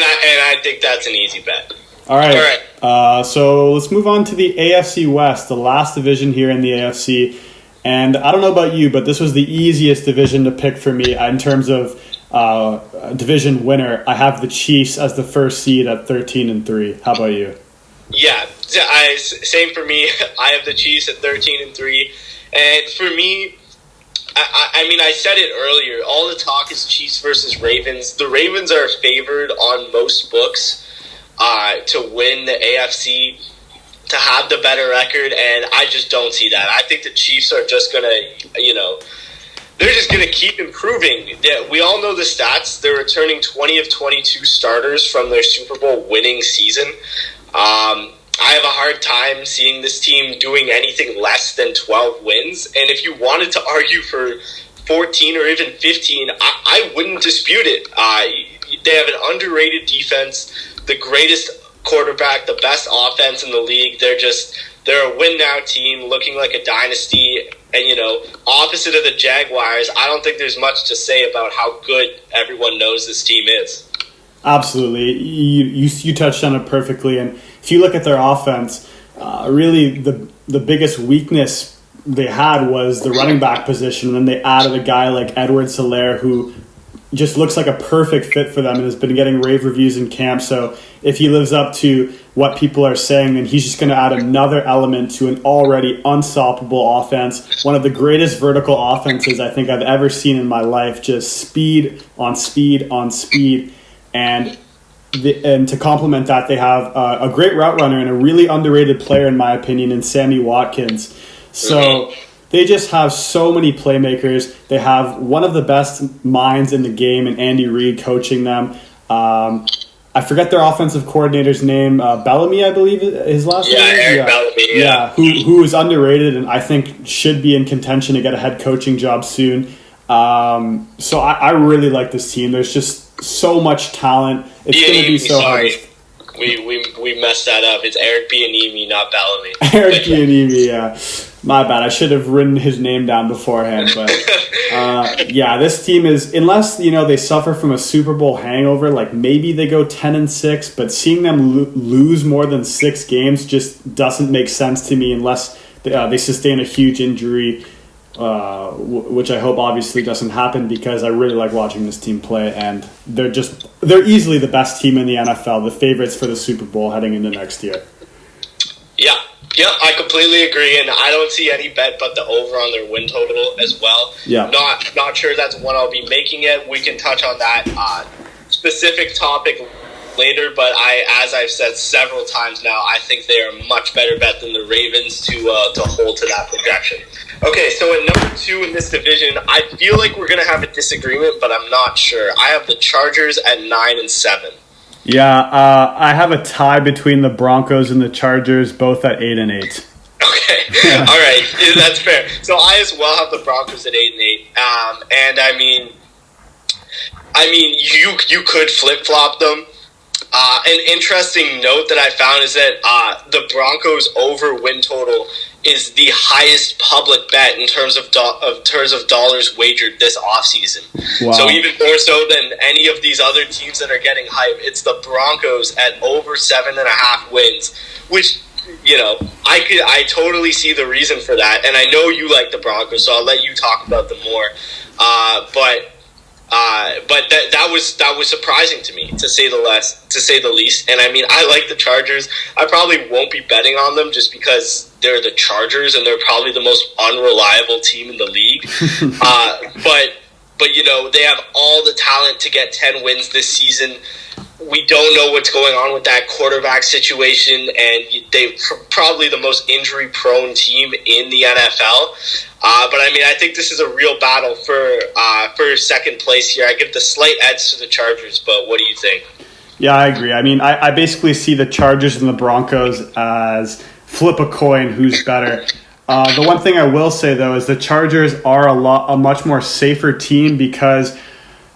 I think that's an easy bet. All right. So let's move on to the AFC West, the last division here in the AFC. And I don't know about you, but this was the easiest division to pick for me in terms of division winner. I have the Chiefs as the first seed at 13-3. How about you? Yeah, same for me. I have the Chiefs at 13-3. And for me, I mean, I said it earlier. All the talk is Chiefs versus Ravens. The Ravens are favored on most books to win the AFC, to have the better record, and I just don't see that. I think the Chiefs are just going to, they're just going to keep improving. We all know the stats. They're returning 20 of 22 starters from their Super Bowl winning season. I have a hard time seeing this team doing anything less than 12 wins. And if you wanted to argue for 14 or even 15, I wouldn't dispute it. They have an underrated defense, the greatest quarterback, the best offense in the league. They're a win-now team looking like a dynasty. And, opposite of the Jaguars, I don't think there's much to say about how good everyone knows this team is. Absolutely. You touched on it perfectly. And if you look at their offense, really the biggest weakness they had was the running back position. And then they added a guy like Edwards-Helaire, who just looks like a perfect fit for them and has been getting rave reviews in camp. So if he lives up to what people are saying, then he's just going to add another element to an already unstoppable offense. One of the greatest vertical offenses I think I've ever seen in my life. Just speed on speed on speed. And to complement that, they have a great route runner and a really underrated player, in my opinion, in Sammy Watkins. So they just have so many playmakers. They have one of the best minds in the game, and Andy Reid coaching them. I forget their offensive coordinator's name. Bellamy, I believe his last name is? Eric Bellamy. Yeah, who is underrated and I think should be in contention to get a head coaching job soon. So I really like this team. There's just so much talent. It's going to be so hard. We messed that up. It's Eric Bieniemy, not Bellamy. Eric Bieniemy, yeah. My bad. I should have written his name down beforehand. But yeah, this team is, unless they suffer from a Super Bowl hangover, like maybe they go 10-6, but seeing them lose more than 6 games just doesn't make sense to me unless they sustain a huge injury, which I hope obviously doesn't happen, because I really like watching this team play, and they're easily the best team in the NFL, the favorites for the Super Bowl heading into next year. Yeah, I completely agree, and I don't see any bet but the over on their win total as well. Yeah. Not sure that's one I'll be making yet. We can touch on that specific topic later, but as I've said several times now, I think they are a much better bet than the Ravens to hold to that projection. Okay, so at number 2 in this division, I feel like we're going to have a disagreement, but I'm not sure. I have the Chargers at 9-7. Yeah, I have a tie between the Broncos and the Chargers, both at 8-8. Okay, all right, that's fair. So I as well have the Broncos at 8-8, and I mean, you could flip flop them. An interesting note that I found is that the Broncos over win total is the highest public bet in terms of dollars wagered this offseason. Wow. So even more so than any of these other teams that are getting hype, it's the Broncos at over 7.5 wins, which, I totally see the reason for that. And I know you like the Broncos, so I'll let you talk about them more. But that was surprising to me, to say the least. And I mean, I like the Chargers. I probably won't be betting on them just because they're the Chargers and they're probably the most unreliable team in the league. But they have all the talent to get 10 wins this season. We don't know what's going on with that quarterback situation, and they're probably the most injury-prone team in the NFL. But I mean, I think this is a real battle for second place here. I give the slight edge to the Chargers, but what do you think? Yeah, I agree. I mean, I basically see the Chargers and the Broncos as flip a coin who's better. The one thing I will say, though, is the Chargers are a much more safer team because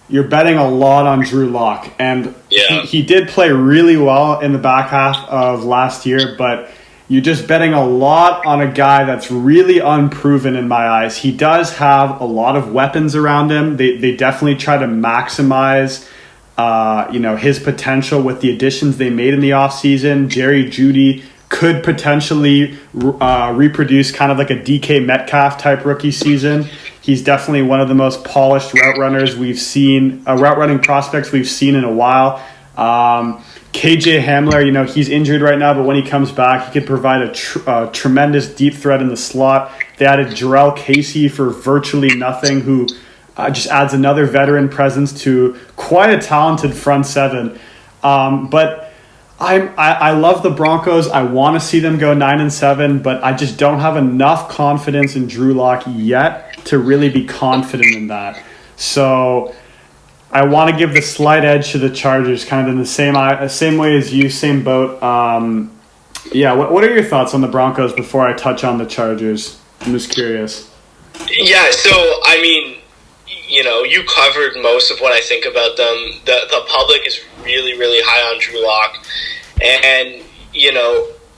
you're betting a lot on Drew Lock. And he did play really well in the back half of last year, but you're just betting a lot on a guy that's really unproven in my eyes. He does have a lot of weapons around him. They definitely try to maximize his potential with the additions they made in the offseason. Jerry Jeudy could potentially reproduce kind of like a DK Metcalf type rookie season. He's definitely one of the most polished route runners we've seen, route running prospects we've seen in a while. KJ Hamler, he's injured right now, but when he comes back, he could provide a tremendous deep threat in the slot. They added Jarrell Casey for virtually nothing, who just adds another veteran presence to quite a talented front seven. But I love the Broncos. I want to see them go 9-7, but I just don't have enough confidence in Drew Lock yet to really be confident in that. So I want to give the slight edge to the Chargers, kind of in the same way as you, same boat. What are your thoughts on the Broncos before I touch on the Chargers? I'm just curious. Yeah, so, I mean, you covered most of what I think about them. The public is really, really high on Drew Lock. And,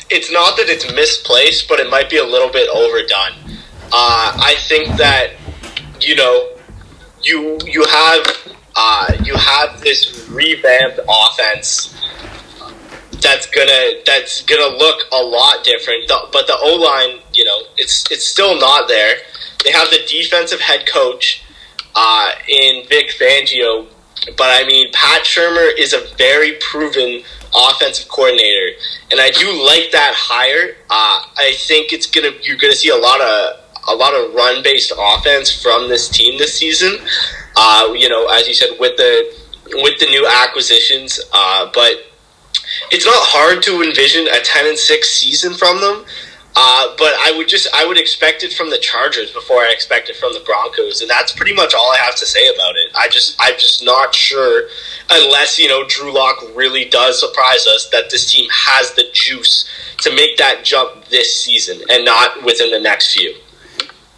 it's not that it's misplaced, but it might be a little bit overdone. I think that, you have this revamped offense that's gonna look a lot different. But the O-line, it's still not there. They have the defensive head coach in Vic Fangio, but I mean Pat Shurmur is a very proven offensive coordinator, and I do like that hire. I think you're gonna see a lot of run-based offense from this team this season. As you said, with the new acquisitions, but it's not hard to envision a 10-6 season from them. But I would expect it from the Chargers before I expect it from the Broncos, and that's pretty much all I have to say about it. I'm just not sure, unless Drew Lock really does surprise us, that this team has the juice to make that jump this season and not within the next few.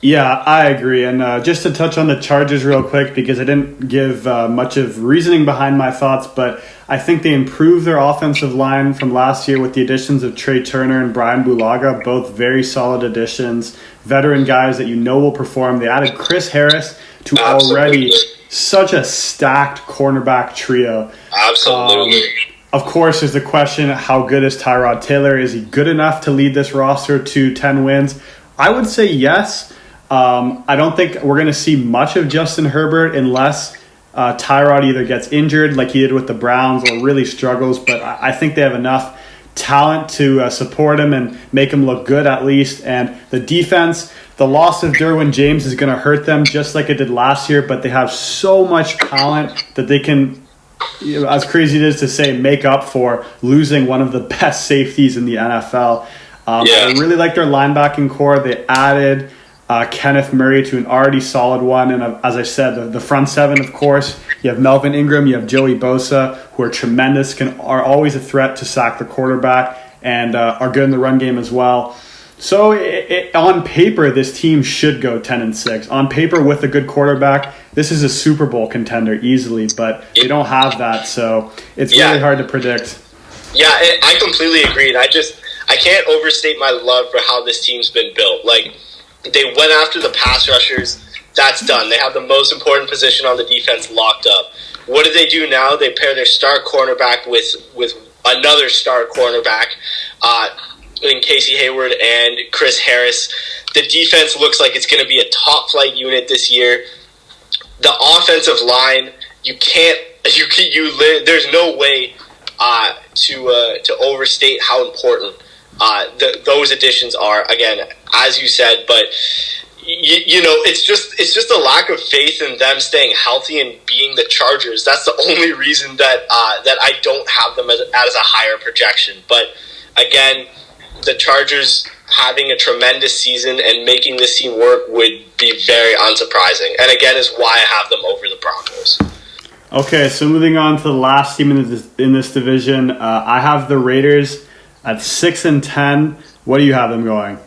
Yeah, I agree. And just to touch on the Chargers real quick, because I didn't give much of reasoning behind my thoughts, but I think they improved their offensive line from last year with the additions of Trey Turner and Brian Bulaga, both very solid additions, veteran guys that will perform. They added Chris Harris to already such a stacked cornerback trio. Absolutely. Of course, there's the question, how good is Tyrod Taylor? Is he good enough to lead this roster to 10 wins? I would say yes. I don't think we're going to see much of Justin Herbert unless Tyrod either gets injured like he did with the Browns or really struggles. But I think they have enough talent to support him and make him look good at least. And the defense, the loss of Derwin James is going to hurt them just like it did last year. But they have so much talent that they can, as crazy it is to say, make up for losing one of the best safeties in the NFL. I really like their linebacking core. They added Kenneth Murray to an already solid one. And as I said, the front seven, of course, you have Melvin Ingram, you have Joey Bosa, who are tremendous, are always a threat to sack the quarterback, and are good in the run game as well. So on paper, this team should go 10-6. On paper, with a good quarterback, this is a Super Bowl contender easily, but they don't have that, so it's really hard to predict. Yeah, I completely agree. I can't overstate my love for how this team's been built. Like, they went after the pass rushers. That's done. They have the most important position on the defense locked up. What do they do now? They pair their star cornerback with another star cornerback in Casey Hayward and Chris Harris. The defense looks like it's going to be a top flight unit this year. The offensive line, there's no way to overstate how important those additions are. Again, as you said, but it's just a lack of faith in them staying healthy and being the Chargers. That's the only reason that I don't have them as a higher projection. But again, the Chargers having a tremendous season and making this team work would be very unsurprising. And again, is why I have them over the Broncos. Okay, so moving on to the last team in this division, I have the Raiders at 6-10. What do you have them going?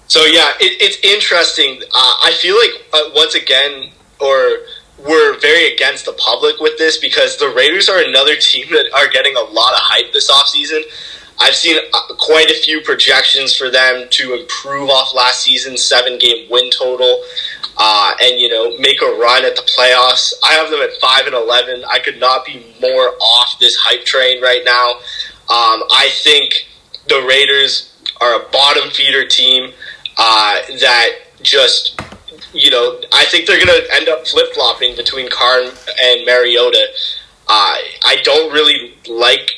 So yeah, it's interesting. I feel like once again, we're very against the public with this, because the Raiders are another team that are getting a lot of hype this offseason. I've seen quite a few projections for them to improve off last season's 7-game win total. and make a run at the playoffs. I have them at 5-11. I could not be more off this hype train right now. I think the Raiders are a bottom feeder team that just, I think they're going to end up flip-flopping between Carr and Mariota. I don't really like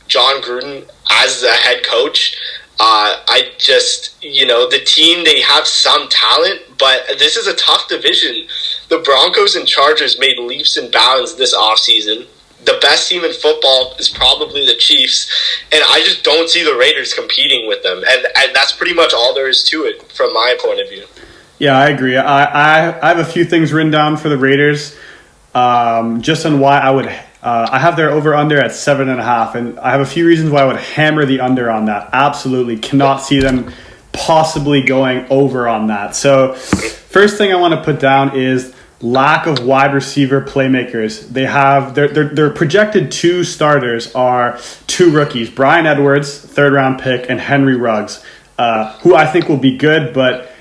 John Gruden as the head coach. I just, the team, they have some talent, but this is a tough division. The Broncos and Chargers made leaps and bounds this offseason. The best team in football is probably the Chiefs, and I just don't see the Raiders competing with them. And that's pretty much all there is to it from my point of view. Yeah, I agree. I have a few things written down for the Raiders, just on why I would. I have their over-under at 7.5, and I have a few reasons why I would hammer the under on that. Absolutely cannot see them possibly going over on that. So first thing I want to put down is lack of wide receiver playmakers. They have their projected 2 starters are 2 rookies, Brian Edwards, 3rd-round pick, and Henry Ruggs, who I think will be good, but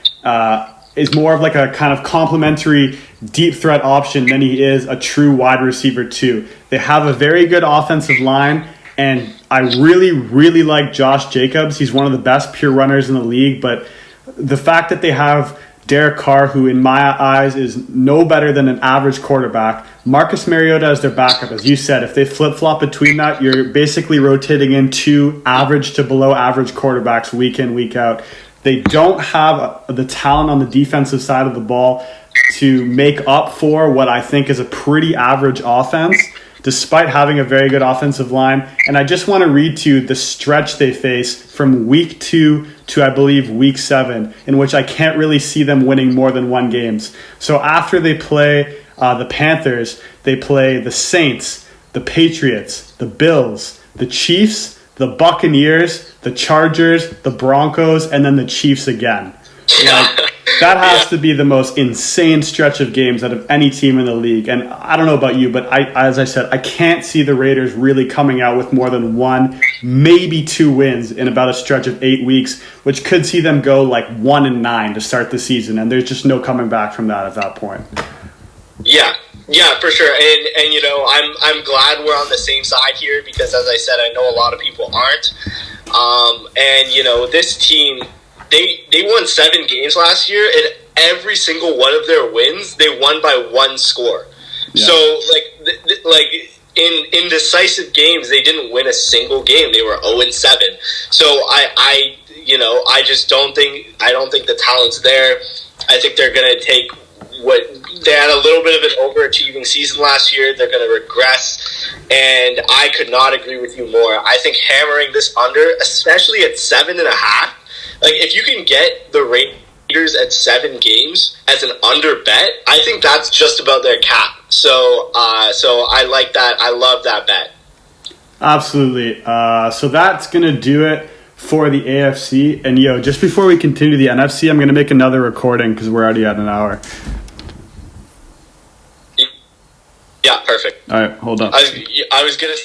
is more of like a kind of complementary deep threat option than he is a true wide receiver 2. They have a very good offensive line, and I really, really like Josh Jacobs. He's one of the best pure runners in the league, but the fact that they have Derek Carr, who in my eyes is no better than an average quarterback, Marcus Mariota as their backup, as you said, if they flip-flop between that, you're basically rotating in 2 average to below average quarterbacks week in, week out. They don't have the talent on the defensive side of the ball to make up for what I think is a pretty average offense, despite having a very good offensive line. And I just want to read to you the stretch they face from week 2 to, I believe, week 7, in which I can't really see them winning more than 1 games. So after they play the Panthers, they play the Saints, the Patriots, the Bills, the Chiefs, the Buccaneers, the Chargers, the Broncos, and then the Chiefs again. That has to be the most insane stretch of games out of any team in the league. And I don't know about you, but as I said, I can't see the Raiders really coming out with more than 1, maybe 2 wins in about a stretch of 8 weeks, which could see them go like 1-9 to start the season. And there's just no coming back from that at that point. Yeah, for sure. And I'm glad we're on the same side here because, as I said, I know a lot of people aren't. This team, they won 7 games last year, and every single one of their wins, they won by 1 score. Yeah. So, in decisive games, they didn't win a single game. They were 0-7. So I just don't think the talent's there. I think they're going to take what they had a little bit of an overachieving season last year. They're going to regress, and I could not agree with you more. I think hammering this under, especially at 7.5, like if you can get the Raiders at 7 games as an under bet, I think that's just about their cap. So I like that. I love that bet. Absolutely. So that's going to do it for the AFC. And just before we continue the NFC, I'm going to make another recording because we're already at an hour. Yeah, perfect. All right, hold on. I was going to